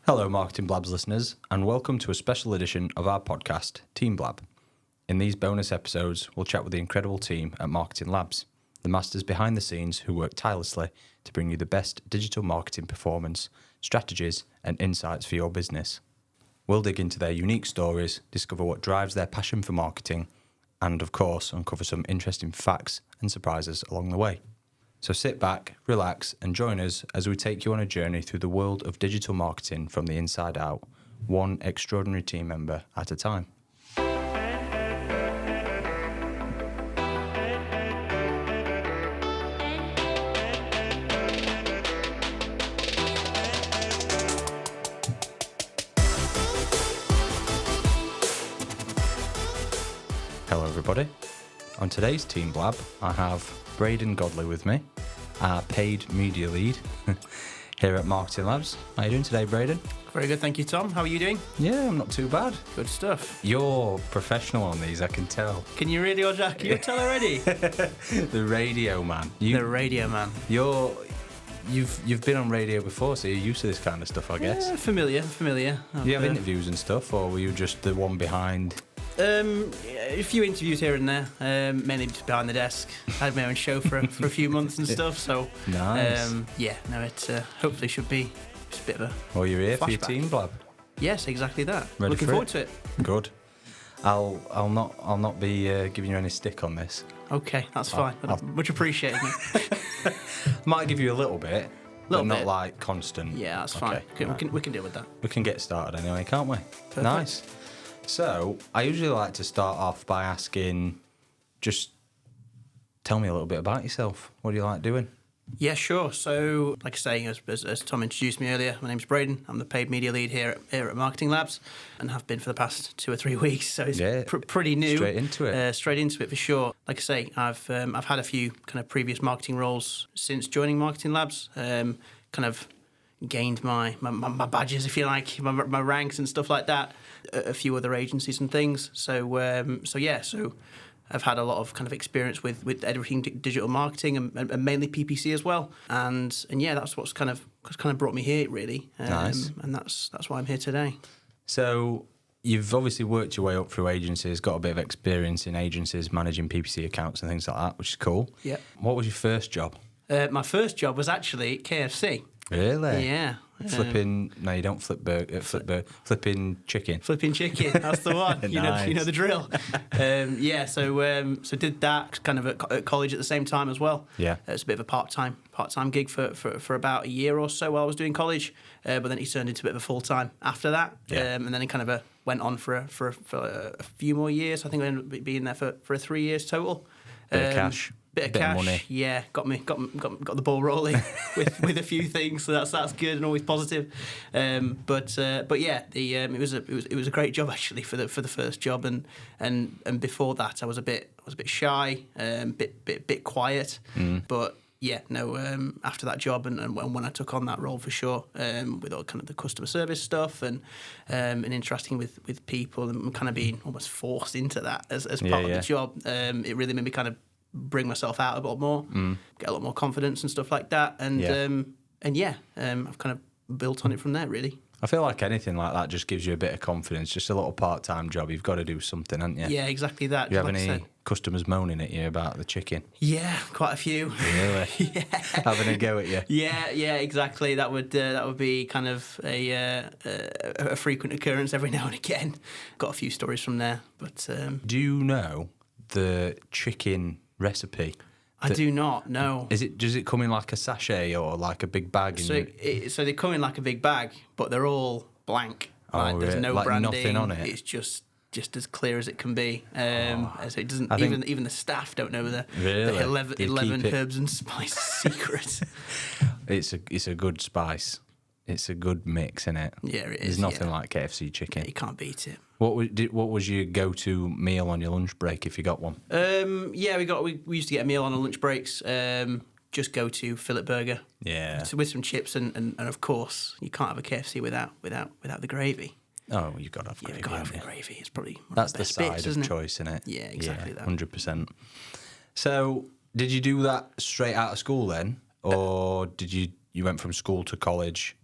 Hello, Marketing Blabs listeners, and welcome to a special edition of our podcast, Team Blab. In these bonus episodes, we'll chat with the incredible team at Marketing Labs, the masters behind the scenes who work tirelessly to bring you the best digital marketing performance, strategies, and insights for your business. We'll dig into their unique stories, discover what drives their passion for marketing, and of course, uncover some interesting facts and surprises along the way. So sit back, relax, and join us as we take you on a journey through the world of digital marketing from the inside out, one extraordinary team member at a time. Hello everybody. On today's Team Blab, I have Braden Godley with me, our paid media lead here at Marketing Labs. How are you doing today, Braden? Very good, thank you, Tom. How are you doing? Yeah, I'm not too bad. Good stuff. You're professional on these, I can tell. Can you really, or Jack? Can you tell already? The radio man. The radio man. You've been on radio before, so you're used to this kind of stuff, I guess. Yeah, familiar. Do you have interviews and stuff, or were you just the one behind? A few interviews here and there, mainly just behind the desk. I had my own show for a few months and stuff, so nice. It hopefully should be just a bit of a Well, you're here flashback. for your Team Blab. Yes, exactly that. Ready Looking for forward it? to it. Good. I'll not be giving you any stick on this. Okay, that's fine. Much appreciated. Might give you a little bit, but not like constant. Yeah, that's fine. Okay, We can deal with that. We can get started anyway, can't we? Perfect. Nice. So, I usually like to start off by asking, just tell me a little bit about yourself. What do you like doing? Yeah, sure. So, like I say, as Tom introduced me earlier, my name's Braden. I'm the paid media lead here at Marketing Labs, and have been for the past 2 or 3 weeks. So it's pretty new. Straight into it. Straight into it for sure. Like I say, I've had a few kind of previous marketing roles since joining Marketing Labs. Kind of gained my badges, if you like, my ranks and stuff like that. A few other agencies and things. So I've had a lot of kind of experience with everything digital marketing and mainly PPC as well. And yeah, that's what's kind of brought me here really. Nice. And that's why I'm here today. So, you've obviously worked your way up through agencies, got a bit of experience in agencies, managing PPC accounts and things like that, which is cool. Yeah. What was your first job? My first job was actually KFC. Really? Yeah. Flipping, no, you don't flipping chicken. Flipping chicken, that's the one. Nice. You know the drill. So did that kind of at college at the same time as well. Yeah. It's a bit of a part-time gig for about a year or so while I was doing college, but then it turned into a bit of a full-time after that. Yeah. And then it kind of went on for a few more years. I think I ended up being there for 3 years total. Bit of cash. Bit of cash, money. yeah, got the ball rolling with a few things, so that's good and always positive. But yeah, it was a great job actually for the first job, and before that I was a bit shy, bit quiet, but yeah, no. After that job and when I took on that role for sure, with all kind of the customer service stuff and interacting with people and kind of being almost forced into that as part of the job, it really made me kind of bring myself out a lot more, get a lot more confidence and stuff like that, and I've kind of built on it from there really. I feel like anything like that just gives you a bit of confidence. Just a little part-time job. You've got to do something, haven't you? Yeah, exactly that. Do you have any customers moaning at you about the chicken? Yeah, quite a few. Really? Yeah. Having a go at you? Yeah, exactly. That would be kind of a frequent occurrence every now and again. Got a few stories from there, but do you know the chicken recipe? I do not, no. Does it come in like a sachet or like a big bag? So they come in like a big bag, but they're all blank. Oh, there's no like branding. nothing on it. It's just as clear as it can be. So it doesn't. Even the staff don't know the 11 herbs and spices secret. It's a good spice. It's a good mix, isn't it? Yeah, it is. There's nothing like KFC chicken. Yeah, you can't beat it. What was your go-to meal on your lunch break if you got one? We used to get a meal on our lunch breaks. Just go to fillet burger. Yeah. So with some chips and of course you can't have a KFC without the gravy. Oh, you've got to have gravy. You've got to have the gravy. It's probably one that's of the the best side bits, of isn't it? choice, isn't it? Yeah, exactly that. 100%. So, did you do that straight out of school then, or did you went from school to college,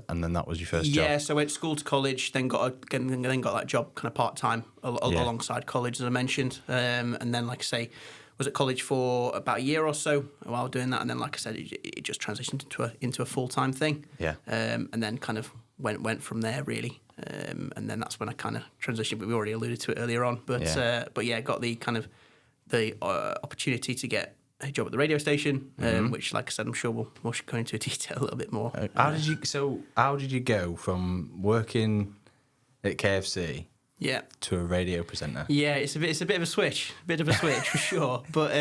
And then that was your first job? Yeah, so I went to school to college, then got that job kind of part-time alongside college, as I mentioned. And then, like I say, was at college for about a year or so while doing that. And then, like I said, it just transitioned into a full-time thing. Yeah. And then kind of went from there, really. And then that's when I kind of transitioned, but we already alluded to it earlier on. But got the kind of the opportunity to get a job at the radio station, which, like I said, I'm sure we'll go into detail a little bit more. How did you go from working at KFC to a radio presenter? Yeah, it's a bit of a switch for sure. But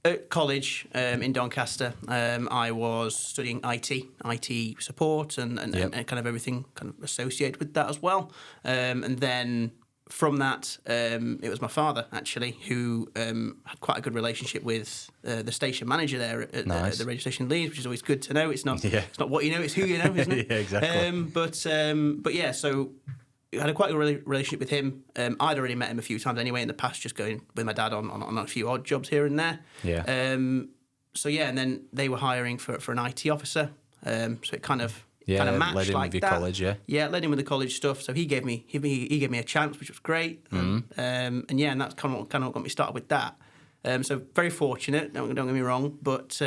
at college in Doncaster, I was studying IT support and kind of everything kind of associated with that as well. And then from that, it was my father, actually, who had quite a good relationship with the station manager there at the radio station Leeds, which is always good to know. It's not what you know, it's who you know, isn't it? Yeah, exactly. So I had a quite good relationship with him. I'd already met him a few times anyway in the past, just going with my dad on a few odd jobs here and there. Yeah. And then they were hiring for an IT officer. So it kind of matched led in like with your that. college, yeah. Yeah, led in with the college stuff. So he gave me a chance, which was great. And that's kind of what got me started with that. So very fortunate. Don't get me wrong, but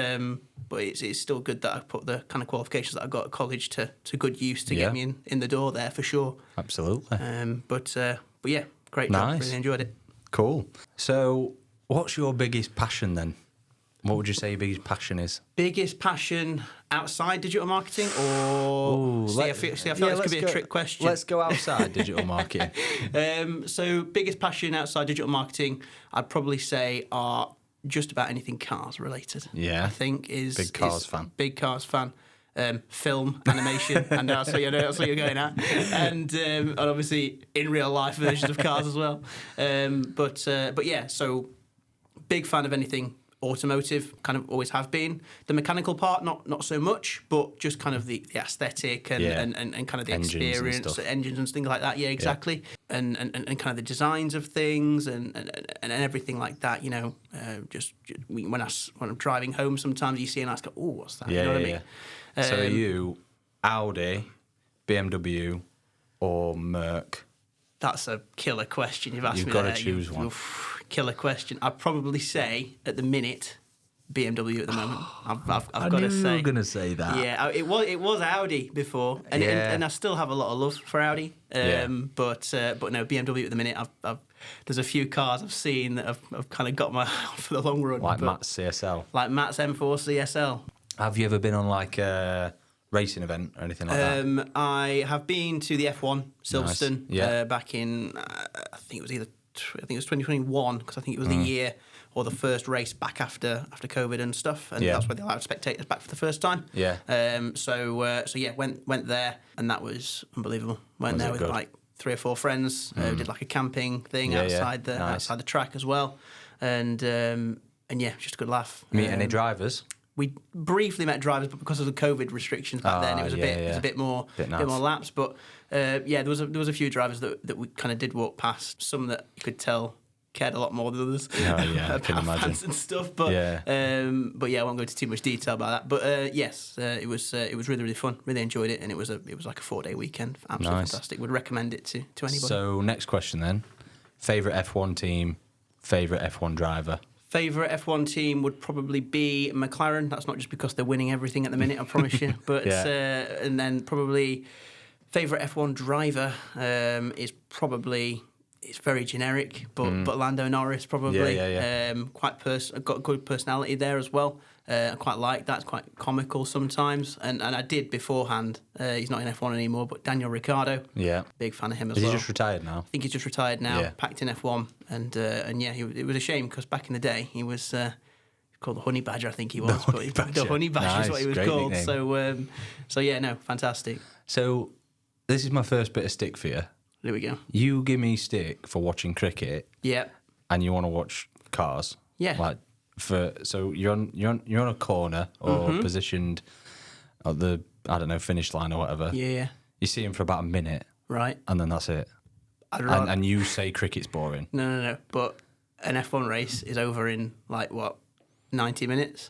it's still good that I put the kind of qualifications that I got at college to good use to get me in the door there for sure. Absolutely. But yeah, great job. Really enjoyed it. Cool. So, what's your biggest passion then? What would you say your biggest passion is? Biggest passion outside digital marketing, or I feel like this could be a trick question. Let's go outside digital marketing. So biggest passion outside digital marketing, I'd probably say are just about anything cars related. Yeah, I think big cars fan. Big cars fan. Film, animation, and that's what you're going at, and obviously in real life versions of cars as well. But yeah, so big fan of anything automotive, kind of always have been. The mechanical part, not so much, but just kind of the aesthetic and kind of the experience, engines and things like that. Yeah, exactly. Yeah. And kind of the designs of things and everything like that. You know, when I'm driving home, sometimes you see and I go, "Oh, what's that?" Yeah, you know what I mean? So are you Audi, BMW, or Merc? That's a killer question you've asked me. You've got to choose one. Killer question. I'd probably say at the minute BMW at the moment. I've got to say. I knew you were going to say that. Yeah, it was Audi before, and I still have a lot of love for Audi. But no, BMW at the minute. There's a few cars I've seen that I've kind of got my for the long run. Like Matt's CSL. Like Matt's M4 CSL. Have you ever been on like a racing event or anything like that? I have been to the F1 Silverstone back in I think it was 2021, because I think it was the year or the first race back after COVID and stuff, and that's where they allowed spectators back for the first time. Yeah. Went there, and that was unbelievable. Went there with like 3 or 4 friends. Did like a camping thing outside the track as well, and just a good laugh. Meet any drivers? We briefly met drivers, but because of the COVID restrictions back then, it was a bit more lapsed. But there was a few drivers that we kind of did walk past. Some that you could tell cared a lot more than others. I can imagine. Fans and stuff. But I won't go into too much detail about that. But it was really, really fun. Really enjoyed it, and it was like a 4-day weekend. Absolutely fantastic. Would recommend it to anybody. So next question then: favorite F1 team, favorite F1 driver. Favourite F1 team would probably be McLaren. That's not just because they're winning everything at the minute, I promise you. But and then probably favourite F1 driver is probably, it's very generic, but Lando Norris probably. Got good personality there as well. I quite like that. It's quite comical sometimes. And I did beforehand. He's not in F1 anymore, but Daniel Ricciardo. Yeah. Big fan of him as well. Is he just retired now? I think he's just retired now. Yeah. Packed in F1. It was a shame because back in the day he was called the Honey Badger, I think he was. The Honey Badger is what he was called. Nickname. So fantastic. So this is my first bit of stick for you. There we go. You give me stick for watching cricket. Yeah. And you want to watch cars. Yeah. So you're on a corner or positioned at the finish line or whatever. Yeah. You see him for about a minute. Right. And then that's it. And you say cricket's boring. No. But an F1 race is over in 90 minutes.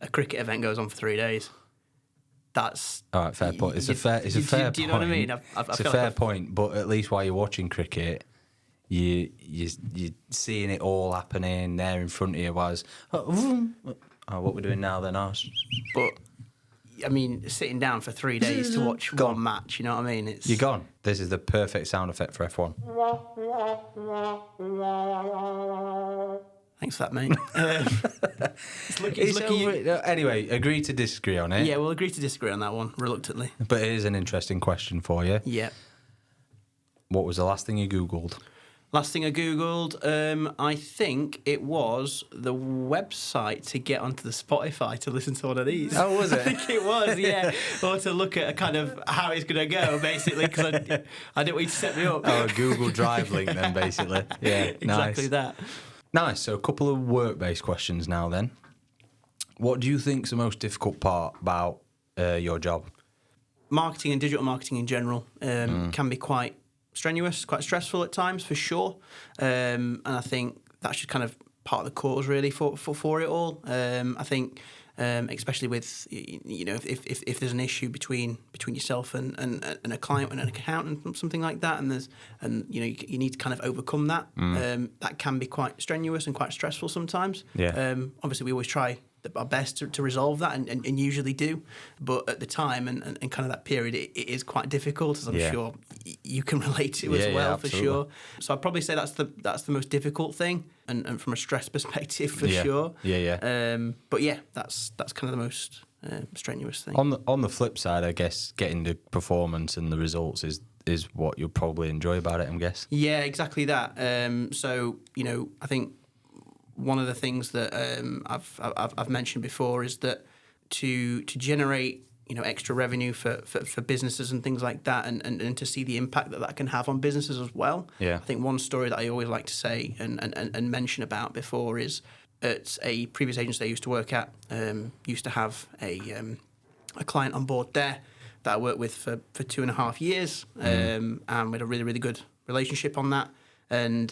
A cricket event goes on for 3 days. that's All right, fair point. It's a fair point. Do you know what I mean? It's a fair point, but at least while you're watching cricket, you're seeing it all happening there in front of you. Whereas, what we're doing now then, But I mean, sitting down for 3 days to watch one match, you know what I mean? You're gone. This is the perfect sound effect for F1. Thanks for that, mate. It's lucky Anyway, agree to disagree on it. Yeah, we'll agree to disagree on that one, reluctantly. But it is an interesting question for you. Yeah. What was the last thing you Googled? Last thing I Googled, I think it was the website to get onto the Spotify to listen to one of these. Oh, was it? I think it was, yeah. Or to look at a kind of how it's going to go, basically, because I didn't want you to set me up. Oh, a Google Drive link then, basically. Yeah, exactly that. Nice. So a couple of work-based questions now then. What do you think's the most difficult part about your job? Marketing and digital marketing in general can be quite strenuous, quite stressful at times, for sure. And I think that's just kind of part of the cause, really, for it all. I think, especially with, you know, if there's an issue between yourself and a client and an accountant, something like that, and you know, you need to kind of overcome that. That can be quite strenuous and quite stressful sometimes. Yeah. Obviously, we always try our best to resolve that and usually do, but at the time and kind of that period it is quite difficult, as I'm sure you can relate to as well, for sure. So I'd probably say that's the most difficult thing, and from a stress perspective, for sure. But yeah, that's kind of the most strenuous thing. On the flip side, I guess getting the performance and the results is what you'll probably enjoy about it, I guess. Yeah, exactly that. So, you know, I think one of the things that I've mentioned before is that to generate, you know, extra revenue for businesses and things like that, and to see the impact that can have on businesses as well. Yeah. I think one story that I always like to say and mention about before is at a previous agency I used to work at, used to have a client on board there that I worked with for 2.5 years, and we had a really, really good relationship on that. And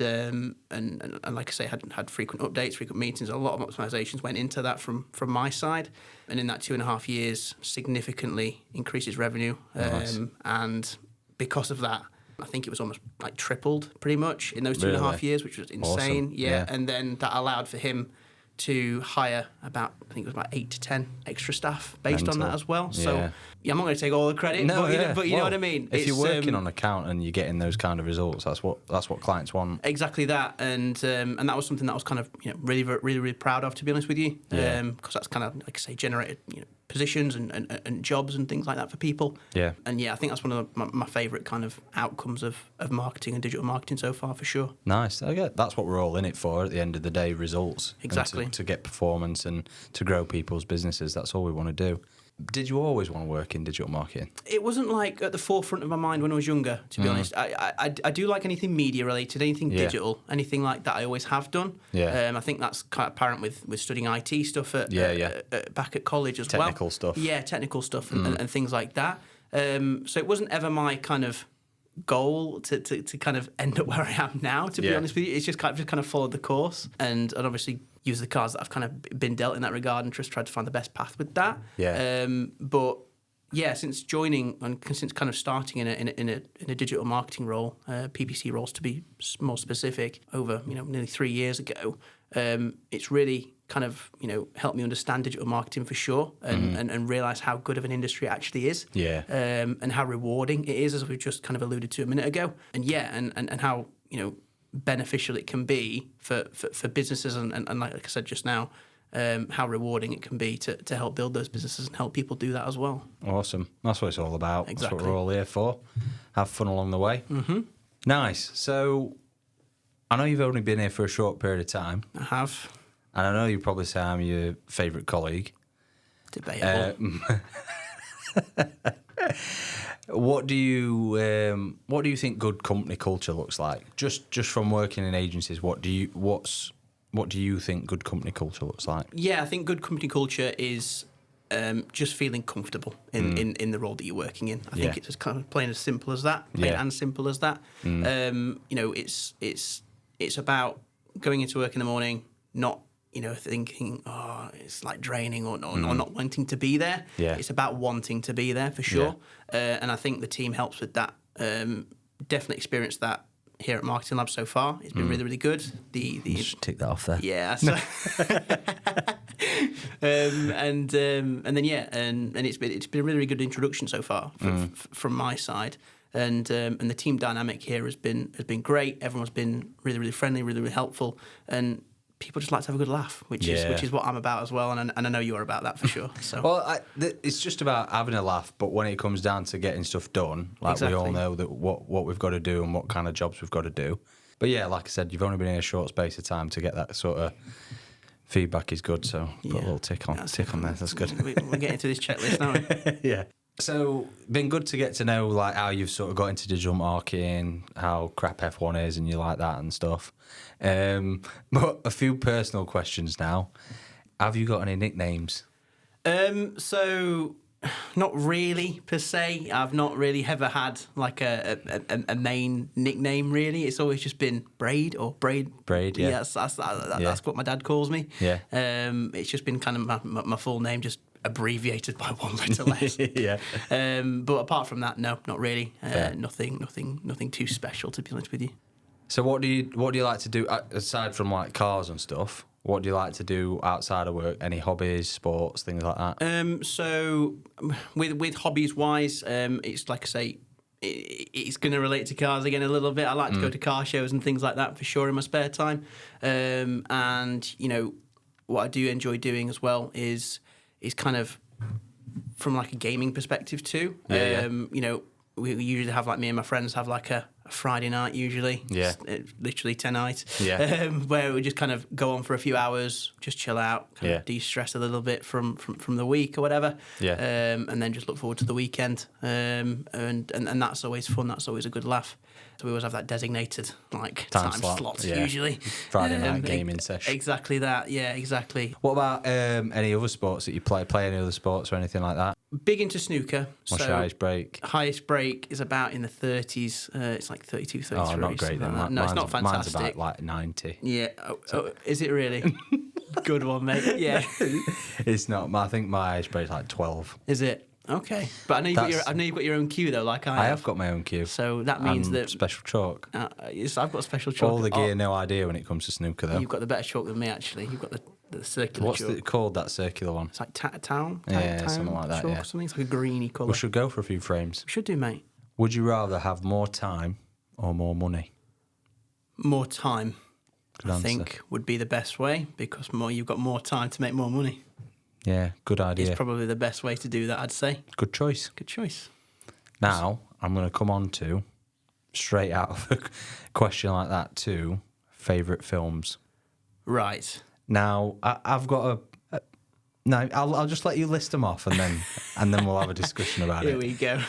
like I say, had frequent updates, frequent meetings. A lot of optimizations went into that from my side, and in that 2.5 years, significantly increased its revenue. Nice. And because of that, I think it was almost like tripled pretty much in those 2.5 years, which was insane. Awesome. Yeah, and then that allowed for him to hire about, I think it was about 8 to 10 extra staff based on that as well. So yeah, I'm not going to take all the credit, but you know what I mean. If you're working on account and you're getting those kind of results, that's what clients want. Exactly that, and that was something that I was kind of, you know, really, really, really proud of, to be honest with you, because that's kind of, like I say, generated, you know, positions and jobs and things like that for people. Yeah. And yeah, I think that's one of my favourite kind of outcomes of marketing and digital marketing so far, for sure. Nice. Okay, that's what we're all in it for at the end of the day, results. Exactly. To get performance and to grow people's businesses. That's all we want to do. Did you always want to work in digital marketing? It wasn't like at the forefront of my mind when I was younger, to be honest. I do like anything media related, anything digital, anything like that. I always have done. Yeah. I think that's quite apparent with studying IT stuff back at college as well. Technical stuff. Yeah, technical stuff and things like that. So it wasn't ever my kind of goal to kind of end up where I am now, to be honest with you. It's just kind of followed the course and obviously use the cards that I've kind of been dealt in that regard and just tried to find the best path with that. Yeah. But yeah, since joining and since kind of starting in a digital marketing role, PPC roles to be more specific, over, you know, nearly 3 years ago, it's really kind of, you know, helped me understand digital marketing for sure, and realise how good of an industry it actually is. Yeah. And how rewarding it is, as we've just kind of alluded to a minute ago. And yeah, and how, you know, beneficial it can be for businesses and like I said just now, how rewarding it can be to help build those businesses and help people do that as well. Awesome. That's what it's all about. Exactly. That's what we're all here for. Have fun along the way. Mm-hmm. Nice. So I know you've only been here for a short period of time. I have. And I know you probably say I'm your favourite colleague. Debatable. What do you think good company culture looks like? Just from working in agencies, what do you think good company culture looks like? Yeah, I think good company culture is just feeling comfortable in the role that you're working in. I think it's just kind of plain and simple as that. You know, it's about going into work in the morning, not thinking, oh, it's like draining or not wanting to be there. Yeah. It's about wanting to be there for sure. And I think the team helps with that. Definitely experienced that here at Marketing Lab so far. It's been really, really good. Just tick that off there. Yeah. So and then it's been a really, really good introduction so far from my side. And the team dynamic here has been great. Everyone's been really, really friendly, really, really helpful, and people just like to have a good laugh, which is what I'm about as well. And I know you are about that for sure. So Well, it's just about having a laugh, but when it comes down to getting stuff done, like we all know that what we've got to do and what kind of jobs we've got to do. But yeah, like I said, you've only been in a short space of time to get that sort of feedback is good. So put a little tick on there. That's good. We're getting to this checklist now. Yeah. So, been good to get to know like how you've sort of got into digital marketing, how crap F1 is, and you like that and stuff. But a few personal questions now. Have you got any nicknames? So, not really per se. I've not really ever had like a main nickname. Really, it's always just been Braid or Braid. Braid, yeah. That's what my dad calls me. Yeah. It's just been kind of my full name, just abbreviated by one letter less. Yeah. But apart from that, no, not really. Nothing too special, to be honest with you. So what do you like to do aside from like cars and stuff? What do you like to do outside of work? Any hobbies, sports, things like that? So with hobbies wise, it's like I say, it's going to relate to cars again a little bit. I like to go to car shows and things like that for sure in my spare time. And what I do enjoy doing as well is kind of from like a gaming perspective too. We usually have like me and my friends have like a Friday night usually. Yeah. Literally tonight. Yeah. Where we just kind of go on for a few hours, just chill out, kind of de-stress a little bit from the week or whatever. Yeah. And then just look forward to the weekend. And that's always fun. That's always a good laugh. So we always have that designated like time slot usually. Friday night gaming session. Exactly that. Yeah, exactly. What about any other sports that you play? Play any other sports or anything like that? Big into snooker. What's your highest break? Highest break is about in the 30s. It's like 32, 33. Oh, not great then. Like no, it's not fantastic. Mine's about like 90. Yeah. Oh, is it really? Good one, mate. Yeah. It's not. I think my highest break is like 12. Is it? Okay. But I know you've got your own cue though, like I have got my own cue. So that means that special chalk. Yes, I've got special chalk. All the gear, no idea when it comes to snooker though. You've got the better chalk than me actually. You've got the circular What's chalk. it called, that circular one? It's like town. Yeah, something like that. Chalk Yeah. or something. It's like a greeny colour. We should go for a few frames. We should do, mate. Would you rather have more time or more money? More time. Good I answer. think would be the best way because you've got more time to make more money. Yeah, good idea. It's probably the best way to do that, I'd say. Good choice. Good choice. Now, I'm going to come on to, straight out of a question like that, to favourite films. Right. Now, I've got a no, I'll just let you list them off and then we'll have a discussion about Here it. we go.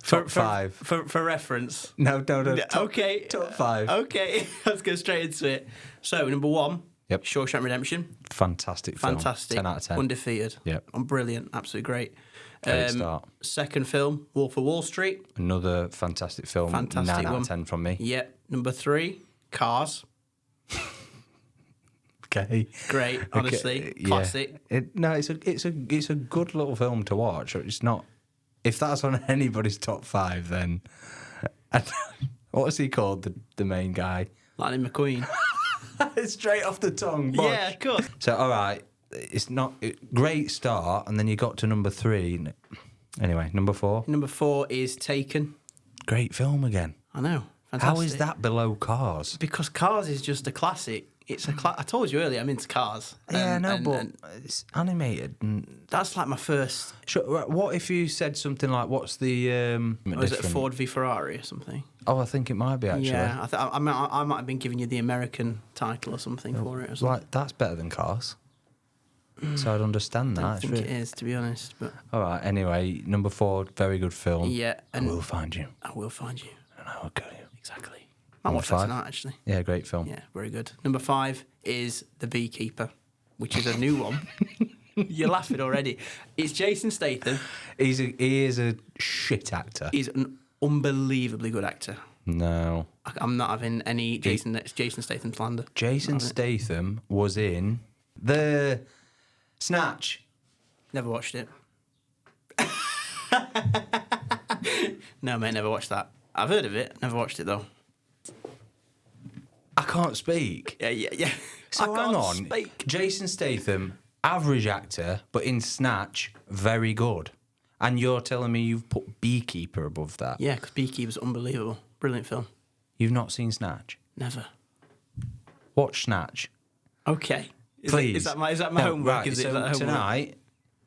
Top five. For reference. No. Okay. Top five. Okay. Let's go straight into it. So, number one. Yep. Shawshank Redemption. Fantastic film. Fantastic. 10 out of 10. Undefeated. Yep. Brilliant. Absolutely great. Great start. Second film, Wolf of Wall Street. Another fantastic film. Fantastic 9 out one. of 10 from me. Yep. Number three, Cars. Okay. Great, honestly. Yeah. Classic. It's a good little film to watch. It's not. If that's on anybody's top five, then what's he called? The main guy. Lightning McQueen. It's straight off the tongue. Bosh. Yeah, of course. So all right, it's not great start, and then you got to number three. Anyway, number four. Number four is Taken. Great film again. I know. Fantastic. How is that below Cars? Because Cars is just a classic. It's I told you earlier, I'm into Cars. But it's animated. And that's like my first. What if you said something like, "What's the?" Was it Ford v Ferrari or something? Oh, I think it might be actually. Yeah, I might have been giving you the American title or something for it. Or something. Like that's better than Cars. So I'd understand that. I think it is, to be honest. But all right. Anyway, number four, very good film. Yeah, I will find you. I will find you, and I will kill you. Exactly. I watched that tonight, actually. Yeah, great film. Yeah, very good. Number five is The Beekeeper, which is a new one. You're laughing already. It's Jason Statham. He is a shit actor. He's an unbelievably good actor. No. I'm not having any Jason Statham slander. Jason Statham was in The Snatch. Never watched it. No, mate, never watched that. I've heard of it, never watched it though. I can't speak. Yeah. So I hang can't on. speak. Jason Statham, average actor, but in Snatch, very good. And you're telling me you've put Beekeeper above that? Yeah, because Beekeeper's unbelievable. Brilliant film. You've not seen Snatch? Never. Watch Snatch. Okay. Please. Is that my homework? Right, Is it so is that homework? tonight,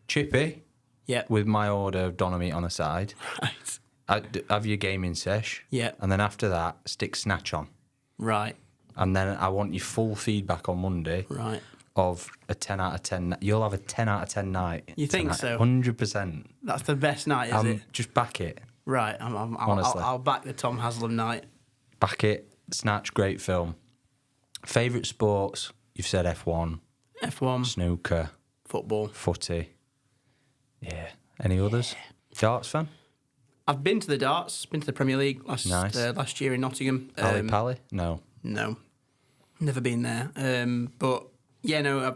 Chippy, Yeah. with my order of doner meat on the side. Right. Have your gaming sesh. Yeah. And then after that, stick Snatch on. Right. And then I want your full feedback on Monday Right. of a 10 out of 10. You'll have a 10 out of 10 night. You think tonight. so? 100%. That's the best night, is it? Just back it. Right. Honestly. I'll back the Tom Haslam night. Back it. Snatch, great film. Favourite sports? You've said F1, F1, snooker, football. footy. Yeah. Any others? Darts fan? I've been to the darts. Been to the Premier League last year in Nottingham. Ali Pally? No. No, never been there. But yeah, no,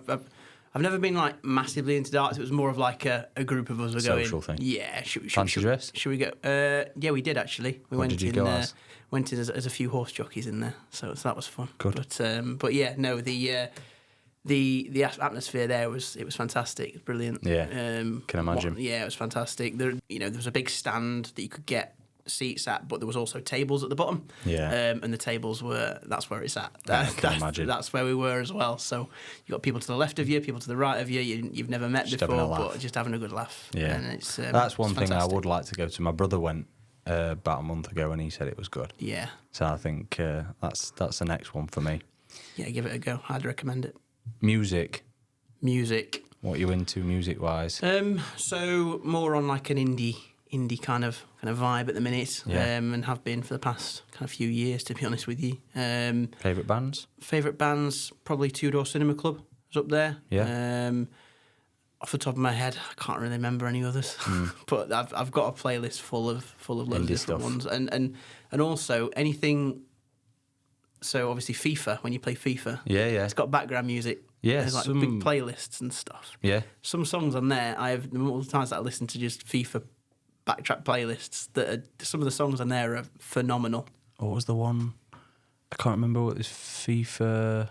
I've never been like massively into darts. It was more of like a group of us were going. Social thing. Yeah, Fancy dress? Should we go? Yeah, we did actually. We What did you go as? Went in as a few horse jockeys in there, so that was fun. Good. But yeah, no, the atmosphere there was fantastic. It was brilliant. Yeah, can imagine. Yeah, it was fantastic. There was a big stand that you could get seats at, but there was also tables at the bottom. Yeah. And the tables that's where it's at. I can imagine. That's where we were as well. So you got people to the left of you, people to the right of you. You've never met Just before, having a laugh. but just having a good laugh. Yeah, and it's, that's one it's thing I fantastic. would like to go to. My brother went about a month ago and he said it was good. Yeah. So I think that's the next one for me. Yeah, give it a go. I'd recommend it. Music. What are you into music wise? So more on like an indie kind of vibe at the minute. Yeah. And have been for the past kind of few years, to be honest with you. Favourite bands? Favourite bands, probably Two Door Cinema Club is up there. Yeah. Off the top of my head, I can't really remember any others. But I've got a playlist full of loads Indie of different stuff. ones. And also anything. So obviously FIFA, when you play FIFA, Yeah. it's got background music. Yeah, There's like some- big playlists and stuff. Yeah. Some songs on there, the multiple times that I listen to just FIFA backtrack playlists, some of the songs on there are phenomenal. What was the one? I can't remember what this FIFA.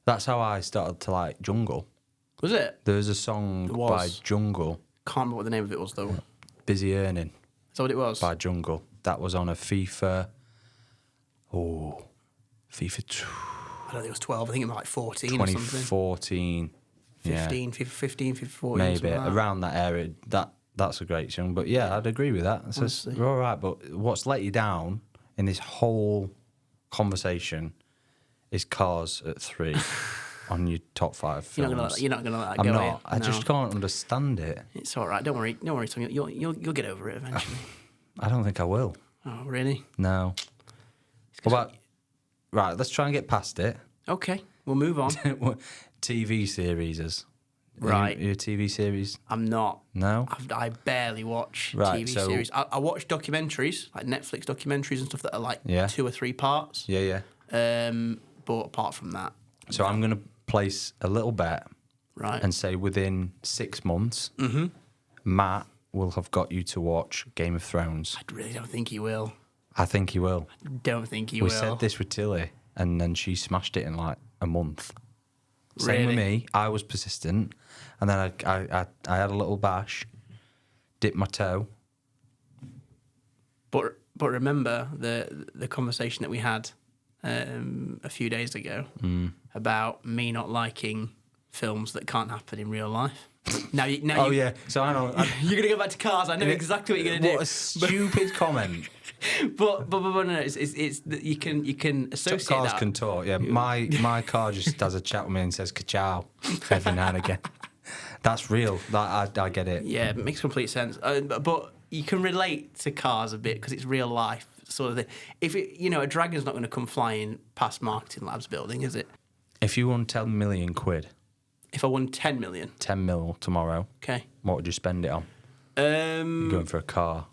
That's how I started to like Jungle. Was it? There was a song There was. by Jungle, Can't remember what the name of it was though. Busy Earning, Is that what it was? by Jungle. That was on a FIFA. Oh, FIFA I don't think it was 12. I think it was like 14 or something. 2014. 15, 15, 14. Maybe something like that. around that area. That's a great song. But yeah, I'd agree with that. It's just, Honestly. you're all right. But what's let you down in this whole conversation is Cars at 3 on your top 5 films. You're not gonna let that I'm go. not. are you? I just can't understand it. It's all right. Don't worry, Tom. You'll get over it eventually. I don't think I will. Oh, really? No. What about? Right, let's try and get past it. Okay, we'll move on. TV series. Right. You a TV series? I'm not. No. I barely watch Right, TV so- series. I watch documentaries, like Netflix documentaries and stuff that are like Yeah. 2 or 3 parts. Yeah. But apart from that, So I'm going to place a little bet right? and say within 6 months, Matt will have got you to watch Game of Thrones. I really don't think he will. I think he will. Don't think he We will. said this with Tilly, and then she smashed it in like a month. Same with Really? me. I was persistent, and then I had a little bash, dipped my toe. But remember the conversation that we had a few days ago about me not liking films that can't happen in real life. Now Oh yeah. So I know. you're gonna go back to Cars. I know exactly what you're gonna do. What a stupid comment. But no, it's you can associate Cars that. can talk. Yeah, my car just has a chat with me and says "ka-chow" every now and again. That's real. I get it. Yeah, it makes complete sense. But you can relate to Cars a bit because it's real life sort of thing. If a dragon's not going to come flying past Marketing Labs building, is it? If you won 10 million quid, If I won 10 million, 10 mil tomorrow, okay. what would you spend it on? You're going for a car.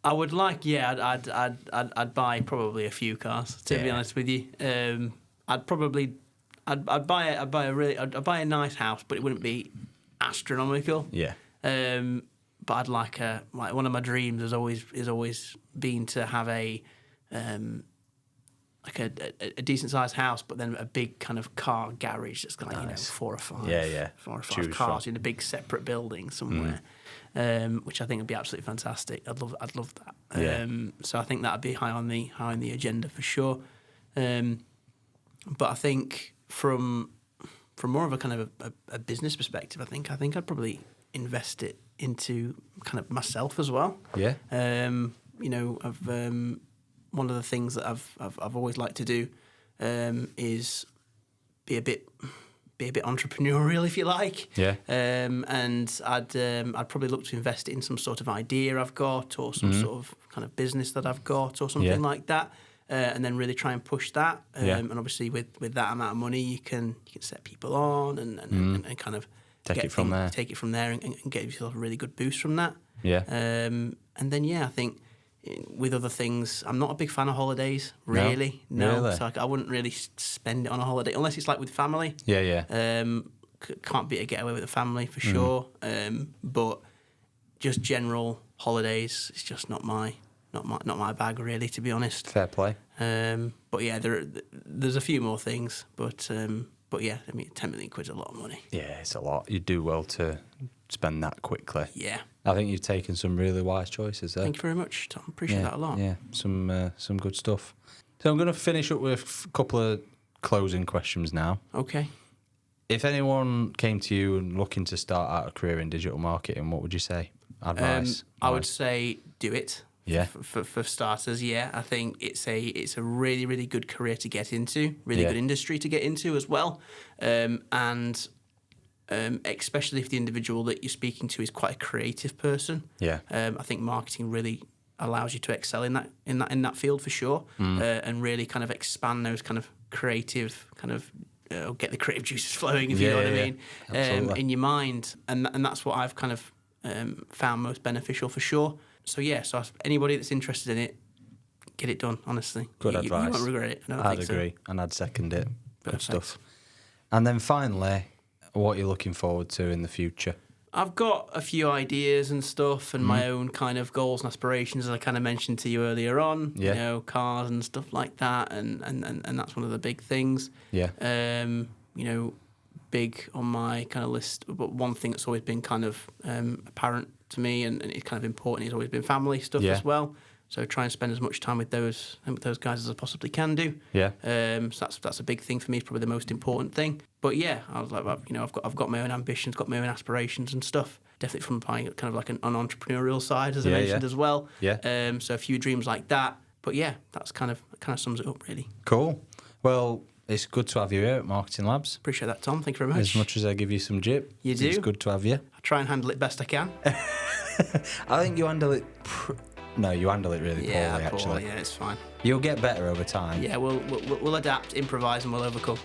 I would I'd buy probably a few cars. To be Yeah. honest with you, I'd I'd buy a nice house, but it wouldn't be astronomical. Yeah. But I'd like one of my dreams has always been to have a decent sized house, but then a big kind of car garage that's got Nice. 4 or 5 4 or 5 Choose cars from. in a big separate building somewhere, which I think would be absolutely fantastic. I'd love that. Yeah. So I think that'd be high on the agenda for sure. But I think from more of a kind of a business perspective, I think I'd probably invest it into kind of myself as well. Yeah. One of the things that I've always liked to do is be a bit entrepreneurial, if you like. Yeah. And I'd probably look to invest in some sort of idea I've got, or some sort of kind of business that I've got, or something like that. And then really try and push that. And obviously, with that amount of money, you can set people on and kind of Take it from there. Take it from there and get yourself a really good boost from that. Yeah. And then I think with other things, I'm not a big fan of holidays. Really, no. Really? So I wouldn't really spend it on a holiday unless it's like with family. Yeah. Can't beat a getaway with the family for sure. But just general holidays, it's just not my bag really, to be honest. Fair play. But yeah, there's a few more things. But yeah, I mean, 10 million quid's a lot of money. Yeah, it's a lot. You do well to spend that quickly. Yeah. I think you've taken some really wise choices there. Thank you very much, Tom. Appreciate that a lot. Yeah, some good stuff. So I'm going to finish up with a couple of closing questions now. Okay. If anyone came to you and looking to start out a career in digital marketing, what would you say? Advice? I would say do it. Yeah. For starters, yeah. I think it's a really, really good career to get into, really good industry to get into as well. And especially if the individual that you're speaking to is quite a creative person. Yeah. I think marketing really allows you to excel in that field for sure, and really kind of expand those kind of creative kind of get the creative juices flowing, if you know what I mean, in your mind, and that's what I've kind of found most beneficial for sure. So so anybody that's interested in it, get it done. Honestly, Good advice. You won't regret it. I'd agree, and I'd second it. Good Perfect. stuff. And then finally, what are you looking forward to in the future? I've got a few ideas and stuff, and my own kind of goals and aspirations, as I kind of mentioned to you earlier on. Yeah. Cars and stuff like that, and that's one of the big things. Yeah. Big on my kind of list, but one thing that's always been kind of apparent to me, and it's kind of important, has always been family stuff as well. So try and spend as much time with those guys as I possibly can do. Yeah. So that's a big thing for me. It's probably the most important thing. But yeah, I was like, I've got my own ambitions, got my own aspirations and stuff. Definitely from kind of like an entrepreneurial side, as I mentioned as well. Yeah. So a few dreams like that. But yeah, that kind of sums it up really. Cool. Well, it's good to have you here at Marketing Labs. Appreciate that, Tom. Thank you very much. As much as I give you some jip, You do. It's good to have you. I try and handle it best I can. I think you handle it. No, you handle it really poorly. Actually, yeah, it's fine. You'll get better over time. Yeah, we'll adapt, improvise, and we'll overcome.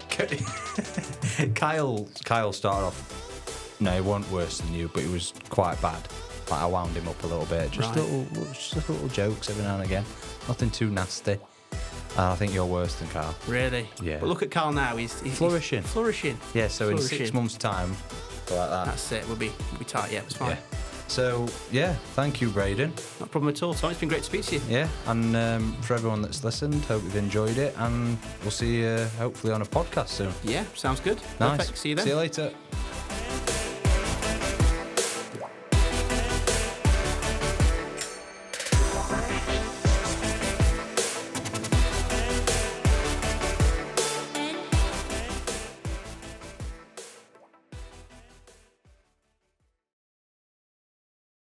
Kyle started off. No, he wasn't worse than you, but he was quite bad. Like I wound him up a little bit, just little jokes every now and again. Nothing too nasty. I think you're worse than Kyle. Really? Yeah. But look at Carl now. He's flourishing. Flourishing. Yeah. So in 6 months' time, like that. That's it. We'll be tight. Yeah, it's fine. Yeah. So yeah, thank you, Braden. Not a problem at all, Tom. It's been great to speak to you. Yeah, and for everyone that's listened, hope you've enjoyed it, and we'll see you hopefully on a podcast soon. Yeah, sounds good. Nice. Perfect. See you then. See you later.